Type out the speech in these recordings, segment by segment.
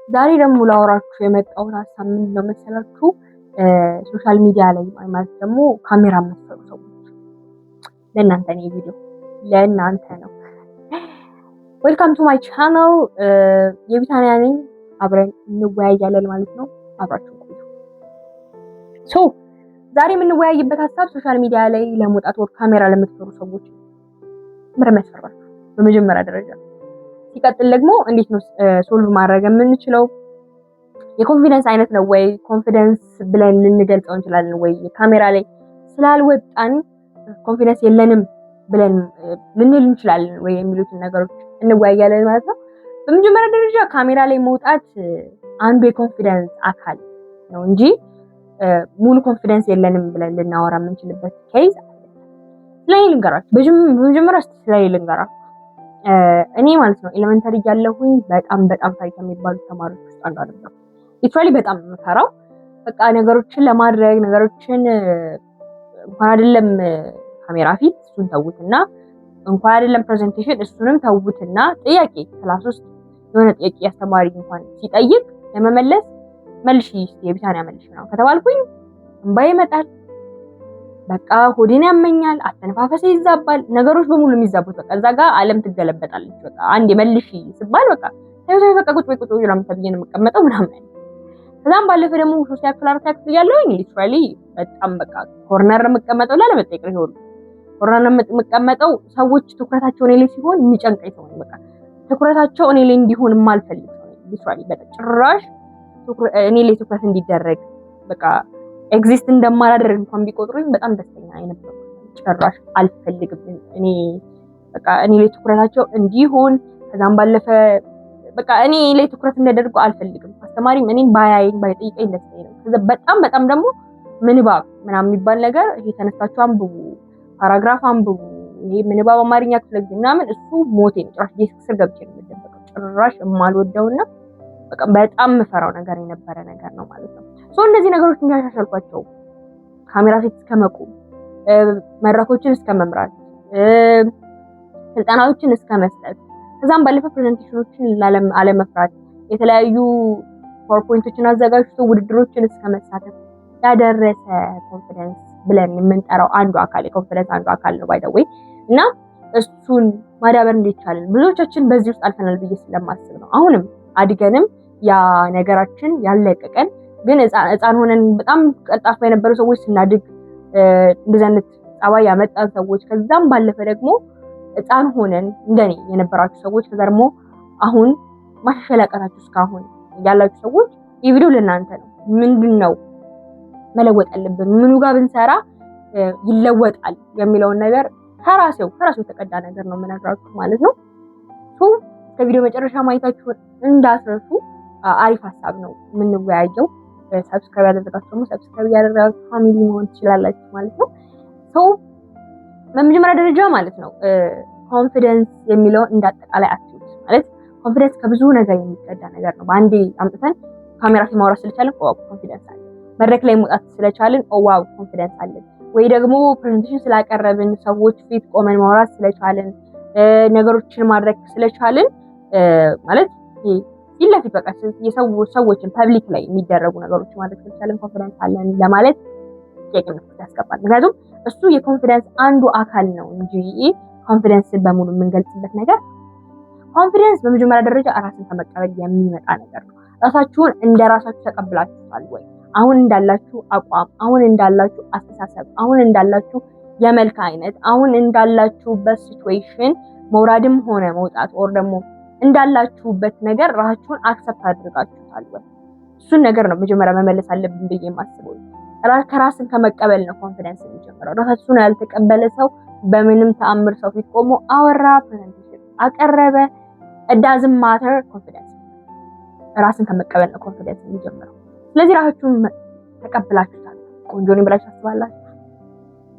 ዛሬ ደግሞ ላወራችሁ የመጣሁት ሀሳብ ምንድን ነው መሰላችሁ? ሶሻል ሚዲያ ላይ ማለት ደግሞ ካሜራ የምትሰሩ ሰዎች ለእናንተ ነው ቪዲዮ ለእናንተ ነው። ዌልካም ቱ ማይ ቻናል። የቢታንያ ነኝ። አብረን እንወያያለን ማለት ነው። አብራችሁ ቆዩ። ዛሬ የምንወያይበት ሀሳብ ሶሻል ሚዲያ ላይ ለመውጣት ወር ካሜራ ለምትሰሩ ሰዎች ምንም ያስፈራችሁ በመጀመሪያ ደረጃ። ሲቀጥል ደግሞ እንዴት ነው ሶልቭ ማድረግ የምንችለው? የኮንፊደንስ አይነት ነው ወይ ኮንፊደንስ ብለን ልንገልጸው እንችላለን ወይ? ካሜራ ላይ ስላልወጣን ኮንፊደንስ የለንም ብለን ልንል እንችላለን ወይ የሚሉትን ነገሮች እንወያያለን ማለት ነው። በመጀመሪያ ደረጃ ካሜራ ላይ መውጣት አንዱ የኮንፊደንስ አካል ነው እንጂ ሙሉ ኮንፊደንስ የለንም ብለን ልናወራ የምንችልበት ኬዝ ስለዚህ ልንገራችሁ። በመጀመሪያ ስለዚህ ልንገራችሁ። እኔ ማለት ነው ኤሌመንተሪ ያለሁኝ በጣም ፈሪ ከሚባሉ ተማሪዎች ውስጥ አንዷ ነበር። ሊትራሊ በጣም የምፈራው በቃ ነገሮችን ለማድረግ ነገሮችን እንኳን አይደለም ካሜራ ፊት እሱን ተውትና እንኳን አይደለም ፕሬዘንቴሽን እሱንም ተውትና ጥያቄ ክላስ ውስጥ የሆነ ጥያቄ አስተማሪ እንኳን ሲጠይቅ ለመመለስ መልሽ የቢታንያ መልሽ ነው ከተባልኩኝ እንባዬ ይመጣል። በቃ ሆዴን ያመኛል፣ አተነፋፈሴ ይዛባል፣ ነገሮች በሙሉ የሚዛቡት በቃ እዛ ጋር ዓለም ትገለበጣለች። በቃ አንድ መልሽ ሲባል በቃ ታይቶ በቃ ቁጭ ብዬ ነው የምቀመጠው ምናምን። ከዛም ባለፈ ደግሞ ሶስተኛ ክፍል አራተኛ ክፍል ያለውኝ ሊትራሊ በጣም በቃ ኮርነር የምቀመጠው ለመጠየቅ ነው። ኮርነር የምቀመጠው ሰዎች ትኩረታቸው እኔ ላይ ሲሆን የሚጨንቀኝ ሰው ነው። በቃ ትኩረታቸው እኔ ላይ እንዲሆን የማልፈልግ ሰው ነው። ሊትራሊ በጣም ጭራሽ እኔ ላይ ትኩረት እንዲደረግ በቃ ኤግዚስት እንደማላደርግ እንኳን ቢቆጥሩኝ በጣም ደስተኛ አይነበርኩ። ጭራሽ አልፈልግም እኔ በቃ እኔ ላይ ትኩረታቸው እንዲሆን። ከዛም ባለፈ በቃ እኔ ላይ ትኩረት እንዲያደርጉ አልፈልግም። አስተማሪም እኔን ባያይኝ ባይጠይቀኝ ደስተኛ ነው። ከዛ በጣም ደግሞ ምንባብ ምናምን የሚባል ነገር ይሄ ተነስታችሁ አንብቡ፣ ፓራግራፍ አንብቡ፣ ይሄ ምንባብ አማርኛ ክፍለ ጊዜ ምናምን እሱ ሞቴ ነው። ጭራሽ ዴስክ ስር ገብቼ ነው የምደበቀው። ጭራሽ የማልወደውና በቃ በጣም የምፈራው ነገር የነበረ ነገር ነው ማለት ነው። እነዚህ ነገሮች እንዲያሻሻልኳቸው ካሜራ ፊት እስከመቆም፣ መድረኮችን እስከመምራት፣ ስልጠናዎችን እስከመስጠት፣ ከዛም ባለፈ ፕሬዘንቴሽኖችን አለመፍራት፣ የተለያዩ ፓወርፖይንቶችን አዘጋጅቶ ውድድሮችን እስከመሳተፍ ያደረሰ ኮንፊደንስ ብለን የምንጠራው አንዱ አካል የኮንፊደንስ አንዱ አካል ነው ባይ ዘ ዌይ። እና እሱን ማዳበር እንዲቻለን ብዙዎቻችን በዚህ ውስጥ አልፈናል ብዬ ስለማስብ ነው። አሁንም አድገንም ያ ነገራችን ያለቀቀን ግን ህፃን ሆነን በጣም ቀልጣፋ የነበሩ ሰዎች ስናድግ እንደዚህ አይነት ጸባይ ያመጣን ሰዎች፣ ከዛም ባለፈ ደግሞ ህፃን ሆነን እንደኔ የነበራችሁ ሰዎች፣ ከዛ ደግሞ አሁን ማሻሻል ያቃታችሁ እስካሁን ያላችሁ ሰዎች ይህ ቪዲዮ ለእናንተ ነው። ምንድነው መለወጥ ያለብን፣ ምኑ ጋር ብንሰራ ይለወጣል የሚለውን ነገር ከራሴው የተቀዳ ነገር ነው የምነግራችሁ ማለት ነው። ከቪዲዮ መጨረሻ ማየታችሁ እንዳትረሱ። አሪፍ ሀሳብ ነው የምንወያየው። ሰብስክራይብ ያደረጋችሁ ደግሞ ሰብስክራይብ ያደረጋችሁ ፋሚሊ መሆን ትችላላችሁ ማለት ነው። በመጀመሪያ ደረጃ ማለት ነው ኮንፊደንስ የሚለው እንዳጠቃላይ አትዩት ማለት ኮንፊደንስ ከብዙ ነገር የሚቀዳ ነገር ነው። በአንዴ አምጥተን ካሜራ ፊት ማውራት ስለቻለን ዋው ኮንፊደንስ አለ፣ መድረክ ላይ መውጣት ስለቻለን ዋው ኮንፊደንስ አለ፣ ወይ ደግሞ ፕሬዘንቴሽን ስላቀረብን ሰዎች ፊት ቆመን ማውራት ስለቻለን ነገሮችን ማድረግ ስለቻለን ማለት ፊት ለፊት በቃ ሰዎችን ፐብሊክ ላይ የሚደረጉ ነገሮች ማድረግ ስለቻለን ኮንፊደንስ አለን ለማለት ጥያቄነት ያስገባል። ምክንያቱም እሱ የኮንፊደንስ አንዱ አካል ነው እንጂ ኮንፊደንስን በሙሉ የምንገልጽበት ነገር። ኮንፊደንስ በመጀመሪያ ደረጃ ራስን ከመቀበል የሚመጣ ነገር ነው። ራሳችሁን እንደ ራሳችሁ ተቀብላችኋል ወይ? አሁን እንዳላችሁ አቋም፣ አሁን እንዳላችሁ አስተሳሰብ፣ አሁን እንዳላችሁ የመልክ አይነት፣ አሁን እንዳላችሁበት ሲቹዌሽን መውራድም ሆነ መውጣት ኦር ደግሞ እንዳላችሁበት ነገር ራሳችሁን አክሰፕት አድርጋችኋል ወይ? እሱን ነገር ነው መጀመሪያ መመለስ አለብን ብዬ የማስበው። ከራስን ከመቀበል ነው ኮንፊደንስ የሚጀምረው። ራሳችሁን ያልተቀበለ ሰው በምንም ተአምር ሰው ፊት ቆሞ አወራ፣ ፕሬዘንቴሽን አቀረበ፣ it doesn't matter ኮንፊደንስ ራስን ከመቀበል ነው ኮንፊደንስ የሚጀምረው። ስለዚህ ራሳችሁን ተቀብላችኋል። ቆንጆ ነኝ ብላችሁ ታስባላችሁ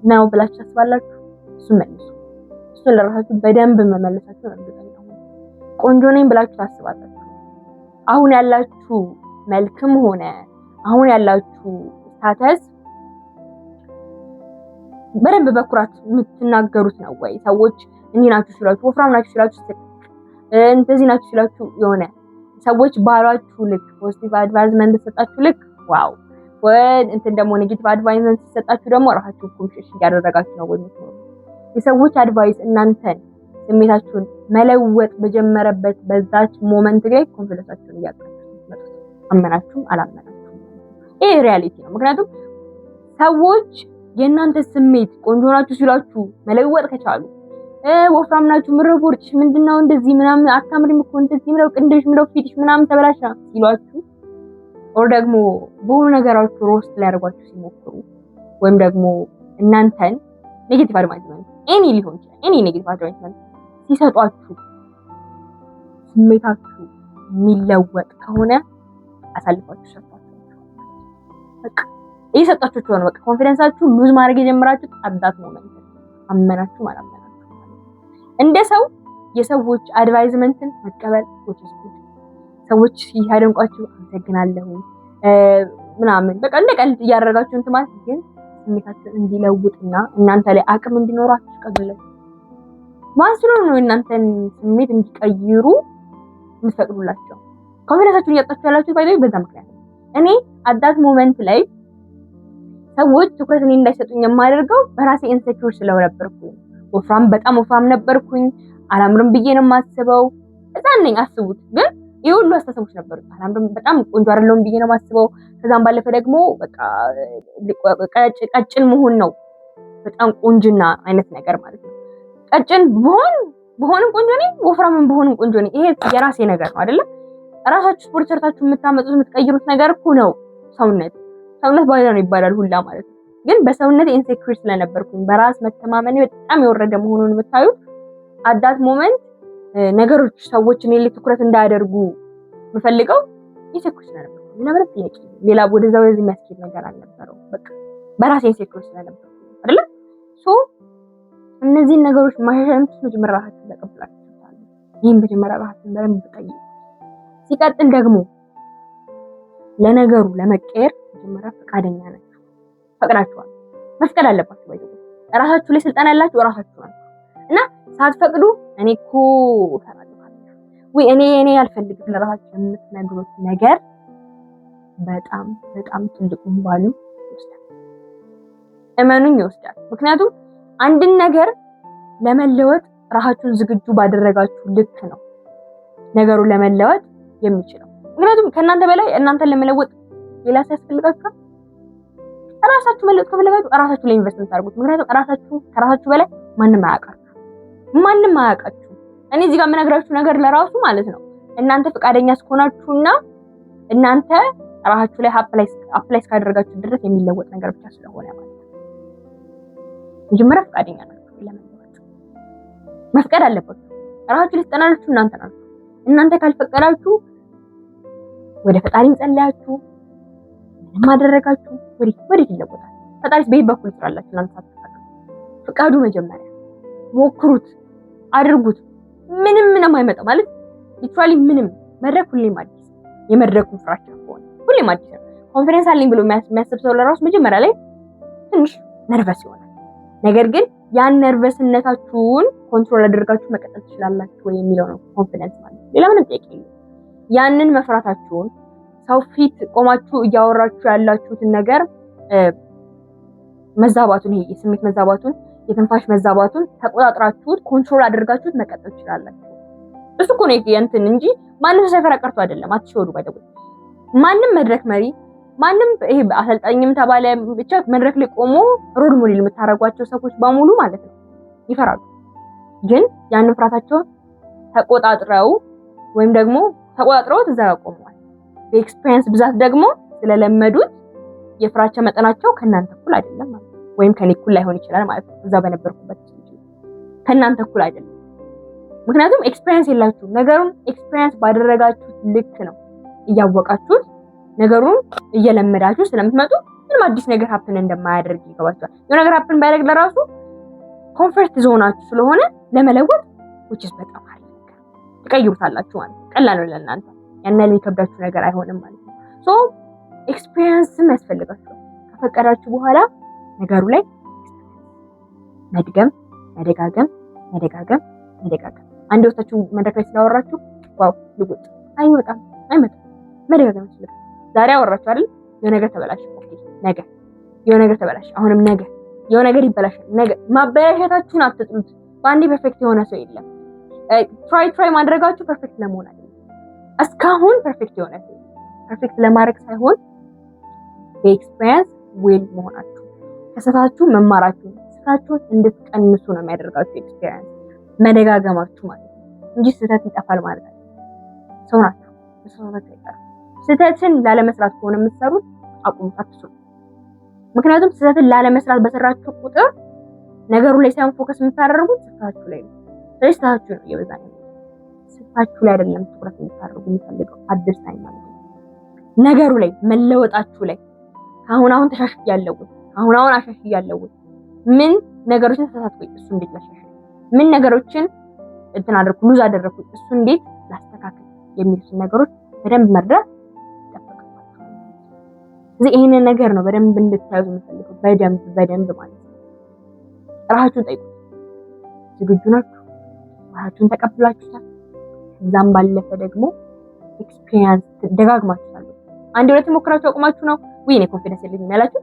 ነው ብላችሁ ታስባላችሁ። እሱን መልሱ። እሱን ለራሳችሁ በደንብ መመለሳችሁ እርግጠኛ ሁኑ። ቆንጆ ነኝ ብላችሁ ታስባላችሁ። አሁን ያላችሁ መልክም ሆነ አሁን ያላችሁ ስታተስ በደንብ በኩራት የምትናገሩት ነው ወይ? ሰዎች እንዲህ ናችሁ ሲላችሁ፣ ወፍራም ናችሁ ሲላችሁ፣ እንደዚህ ናችሁ ሲላችሁ የሆነ ሰዎች ባሏችሁ ልክ ፖዚቲቭ አድቫይዝመንት ተሰጣችሁ ልክ ዋው እንትን ደግሞ ኔጌቲቭ አድቫይዝመንት ሲሰጣችሁ ደግሞ ራሳችሁ ኮንሽስ ያደረጋችሁ ነው ወይ? የሰዎች አድቫይስ እናንተን ስሜታችሁን መለወጥ በጀመረበት በዛች ሞመንት ላይ ኮንፊደንሳችሁን እያጣችሁ አመናችሁም አላመናችሁም ይሄ ሪያሊቲ ነው። ምክንያቱም ሰዎች የእናንተ ስሜት ቆንጆ ናችሁ ሲሏችሁ መለወጥ ከቻሉ ወፍራም ናችሁ ምረቦርጭ ምንድነው እንደዚህ ምናምን አታምሪም እኮ እንደዚህ ምረው ቅንድሽ ምረው ፊትሽ ምናምን ተበላሻ ሲሏችሁ ኦር ደግሞ በሆነ ነገራችሁ ሮስት ሊያደርጓችሁ ሲሞክሩ ወይም ደግሞ እናንተን ኔጌቲቭ አድቫይስመንት ኤኒ ሊሆን ይችላል ኤኒ ኔጌቲቭ አድቫይስመንት ሲሰጧችሁ ስሜታችሁ የሚለወጥ ከሆነ አሳልፋችሁ ሰጣችሁ በቃ እየሰጣችሁ ነው። በቃ ኮንፊደንሳችሁ ሉዝ ማድረግ የጀመራችሁት አዳት ሞመንት አመናችሁ አላመናችሁ እንደ ሰው የሰዎች አድቫይዝመንትን መቀበል ሰዎች ሲያደንቋችሁ አመሰግናለሁ ምናምን በቃ እንደ ቀልድ እያደረጋችሁ እንትን ማለት ግን ስሜታችሁን እንዲለውጥና እናንተ ላይ አቅም እንዲኖራችሁ ቀበለው ማስሉ ነው። እናንተን ስሜት እንዲቀይሩ የምትፈቅዱላቸው ኮንፊደንሳችሁን እያጣችሁ ያላችሁ ባይዘው በዛ ምክንያት ነው። እኔ አዳት ሞመንት ላይ ሰዎች ትኩረት እኔ እንዳይሰጡኝ የማደርገው በራሴ ኢንሴኪዩር ስለነበርኩኝ በጣም ወፍራም ነበርኩኝ። አላምርም ብዬ ነው የማስበው። እዛን ነኝ አስቡት። ግን የሁሉ አስተሳሰቦች ነበሩ። አላምርም በጣም ቆንጆ አይደለም ብዬ ነው የማስበው። ከዛም ባለፈ ደግሞ በቃ ቀጭን መሆን ነው በጣም ቆንጅና አይነት ነገር ማለት ነው። ቀጭን በሆንም ቆንጆ ነኝ፣ ወፍራምም በሆንም ቆንጆ ነኝ። ይሄ የራሴ ነገር ነው አይደለ? ራሳችሁ ስፖርት ሰርታችሁ የምታመጡት የምትቀይሩት ነገር እኮ ነው ሰውነት ባይዛ ነው ይባላል ሁላ ማለት ነው። ግን በሰውነት ኢንሴኩር ስለነበርኩኝ በራስ መተማመኔ በጣም የወረደ መሆኑን የምታዩት አዳት ሞመንት ነገሮች ሰዎች እኔ ላይ ትኩረት እንዳያደርጉ የምፈልገው ኢንሴኩር ስለነበርኩኝ ለምን ጥያቄ ሌላ ወደዛ ወደዚህ የሚያስኬድ ነገር አልነበረው። በቃ በራስ ኢንሴኩር ስለነበርኩኝ አይደለ? ሶ እነዚህ ነገሮች ማሻሻል መጀመሪያ ራሳችሁን ተቀብላችኋል። ይሄን መጀመሪያ ራሳችሁን በደንብ ጠይቁ። ሲቀጥል ደግሞ ለነገሩ ለመቀየር መጀመሪያ ፈቃደኛ ናችሁ። ፈቅዳችኋል። መፍቀድ አለባችሁ። ባይዘው ራሳችሁ ላይ ስልጣን ያላችሁ ራሳችሁ ናችሁ እና ሳትፈቅዱ እኔ እኮ እሰራለሁ ወይ እኔ አልፈልግም ለራሳችሁ የምትነግሩት ነገር በጣም በጣም ትልቁን ባሉ ይወስዳል። እመኑኝ ይወስዳል። ምክንያቱም አንድን ነገር ለመለወጥ ራሳችሁን ዝግጁ ባደረጋችሁ ልክ ነው ነገሩን ለመለወጥ የሚችለው። ምክንያቱም ከእናንተ በላይ እናንተን ለመለወጥ ሌላ ሰው ያስፈልጋችኋል። ራሳችሁ መለወጥ ከፈለጋችሁ ራሳችሁ ላይ ኢንቨስት ታርጉት። ምክንያቱም ከራሳችሁ በላይ ማንም አያውቃችሁ። እኔ እዚህ ጋር የምነግራችሁ ነገር ለራሱ ማለት ነው እናንተ ፈቃደኛ እስከሆናችሁና እናንተ ራሳችሁ ላይ አፕላይ እስካደረጋችሁ ድረስ የሚለወጥ ነገር ብቻ ስለሆነ ማለት ነው። መጀመሪያ ፈቃደኛ ናችሁ ለመለወጥ መፍቀድ አለባችሁ። ራሳችሁ ላይ ተጠናላችሁ እናንተ ካልፈቀዳችሁ ወደ ፈጣሪም ጸልያችሁ ምንም አደረጋችሁ ወዴት ይለወጣል? ፈጣሪስ በይ በኩል ይስራላችሁ። እናንተ ሳትፈቅዱ ፍቃዱ። መጀመሪያ ሞክሩት፣ አድርጉት። ምንም አይመጣ ማለት ሊትራሊ ምንም መድረክ ሁሌም አዲስ የመድረኩ ፍራቻ ሆነ ሁሌም አዲስ ነው። ኮንፊደንስ አለኝ ብሎ የሚያስብ ሰው ለራሱ መጀመሪያ ላይ ትንሽ ነርቨስ ይሆናል። ነገር ግን ያን ነርቨስነታችሁን ኮንትሮል አድርጋችሁ መቀጠል ትችላላችሁ ወይ የሚለው ነው ኮንፊደንስ ማለት። ሌላ ምንም ጥያቄ የለም። ያንን መፍራታችሁን ሰው ፊት ቆማችሁ እያወራችሁ ያላችሁትን ነገር መዛባቱን ይሄ የስሜት መዛባቱን የትንፋሽ መዛባቱን ተቆጣጥራችሁት ኮንትሮል አድርጋችሁት መቀጠል ትችላላችሁ። እሱ እኮ ነው እንትን እንጂ ማንም ሳይፈራ ቀርቶ አይደለም። አትሽወዱ ባይደው ማንም መድረክ መሪ ማንም ይሄ አሰልጣኝም ተባለ ብቻ መድረክ ላይ ቆሞ ሮል ሞዴል የምታረጓቸው ሰዎች በሙሉ ማለት ነው ይፈራሉ። ግን ያንን ፍራታቸውን ተቆጣጥረው ወይም ደግሞ ተቆጣጥረውት እዛ ጋር ቆመዋል። በኤክስፒሪየንስ ብዛት ደግሞ ስለለመዱት የፍራቻ መጠናቸው ከናንተ እኩል አይደለም ማለት ነው። ወይም ከኔ እኩል ላይሆን ይችላል ማለት ነው። እዛ በነበርኩበት ከናንተ እኩል አይደለም። ምክንያቱም ኤክስፒሪየንስ የላችሁም። ነገሩን ኤክስፒሪየንስ ባደረጋችሁት ልክ ነው እያወቃችሁት ነገሩን እየለመዳችሁ ስለምትመጡ ምንም አዲስ ነገር ሀፕን እንደማያደርግ ይገባችኋል። የሆነ ነገር ሀፕን ባያደርግ ለራሱ ኮምፎርት ዞናችሁ ስለሆነ ለመለወጥ which is በጣም አሪፍ ነገር ትቀይሩታላችሁ ማለት ነው። ቀላል ነው ለእናንተ ያን ያህል የሚከብዳችሁ ነገር አይሆንም ማለት ነው። ሶ ኤክስፒሪየንስም ያስፈልጋችኋል። ከፈቀዳችሁ በኋላ ነገሩ ላይ መድገም፣ መደጋገም አንድ ወታችሁ መድረክ ላይ ስላወራችሁ ዋው ልውጥ አይወጣም አይመጣም። መደጋገም ይችላል። ዛሬ አወራችሁ አይደል? የሆነ ነገር ተበላሽ፣ ኦኬ፣ ነገ የሆነ ነገር ተበላሽ፣ አሁንም ነገ የሆነ ነገር ይበላሻል። ነገ ማበላሸታችሁን አትጥሉት። በአንዴ ፐርፌክት የሆነ ሰው የለም። ትራይ ማድረጋችሁ ፐርፌክት ለመሆን አይደለም። እስካሁን ፐርፌክት የሆነ ሰው ፐርፌክት ለማድረግ ሳይሆን በኤክስፒሪየንስ ዌል መሆናችሁ ከስህተታችሁ መማራችሁ ስህተታችሁን እንድትቀንሱ ነው የሚያደርጋችሁ። ኤክስፒሪየንስ መደጋገማችሁ ማለት ነው እንጂ ስህተት ይጠፋል ማለት አይደለም። ሰው ናችሁ፣ ስህተት አይቀርም። ስህተትን ላለመስራት ከሆነ የምትሰሩት አቁሙት፣ አትስሩ። ምክንያቱም ስህተትን ላለመስራት በሰራችሁ ቁጥር ነገሩ ላይ ሳይሆን ፎከስ የምታደርጉት ስህተታችሁ ላይ ነው። ስለዚህ ስህተታችሁ ነው እየበዛ ነው። ስህተታችሁ ላይ አይደለም ትኩረት የምታደርጉ የምፈልገው አዲስ ታይም ማለት ነው። ነገሩ ላይ መለወጣችሁ ላይ አሁን ተሻሽያለሁ፣ አሁን አሻሽያለሁ። ምን ነገሮችን ተሳሳትኩኝ፣ እሱ እንዴት ላሻሽል፣ ምን ነገሮችን እንትን አደረኩ፣ ሉዝ አደረኩኝ፣ እሱ እንዴት ላስተካክል የሚሉትን ነገሮች በደንብ መርዳት ይጠበቅባችኋል። ስለዚህ ይሄንን ነገር ነው በደንብ እንድታዩ የምፈልገው። በደንብ ማለት ነው። ራሳችሁን ጠይቁ። ዝግጁ ናችሁ? ራሳችሁን ተቀብላችሁታል? ከዛም ባለፈ ደግሞ ኤክስፒሪየንስ ደጋግማችኋል። አንድ ሁለት ሞክራችሁ አቁማችሁ ነው ወይ እኔ ኮንፊደንስ የለኝም ያላችሁ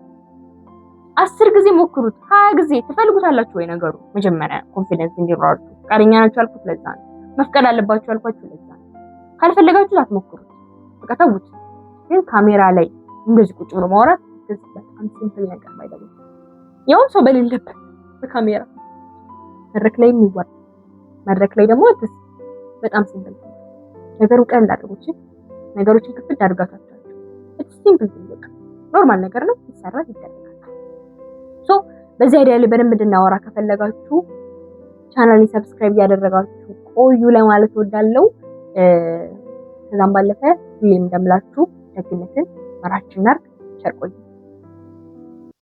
10 ጊዜ ሞክሩት፣ 20 ጊዜ ትፈልጉታላችሁ ወይ ነገሩ። መጀመሪያ ኮንፊደንስ እንዲኖራችሁ ፈቃደኛ ናችሁ አልኩት፣ ለዛ ነው። መፍቀድ አለባችሁ አልኳችሁ፣ ለዛ ነው። ካልፈለጋችሁ አትሞክሩት፣ በቃ ተውት። ግን ካሜራ ላይ እንደዚህ ቁጭ ብሎ ማውራት በጣም ሲምፕል ነገር ባይደለም፣ ያው ሰው በሌለበት በካሜራ መድረክ ላይ የሚዋል መድረክ ላይ ደግሞ በጣም ሲምፕል ነገሩ ቀለል አድርጎች ነገሮችን ክፍል አድርጋታችሁ ሲምፕል በቃ ኖርማል ነገር ነው፣ ይሰራል፣ ይደረጋል። ሶ በዚህ አይዲያ ላይ በደንብ እንድናወራ ከፈለጋችሁ ቻናሌ ሰብስክራይብ ያደረጋችሁ ቆዩ ለማለት እወዳለሁ። ከዛም ባለፈ ሁሌም እንደምላችሁ ደግነትን መራችን ናርክ ቸር ቆዩ።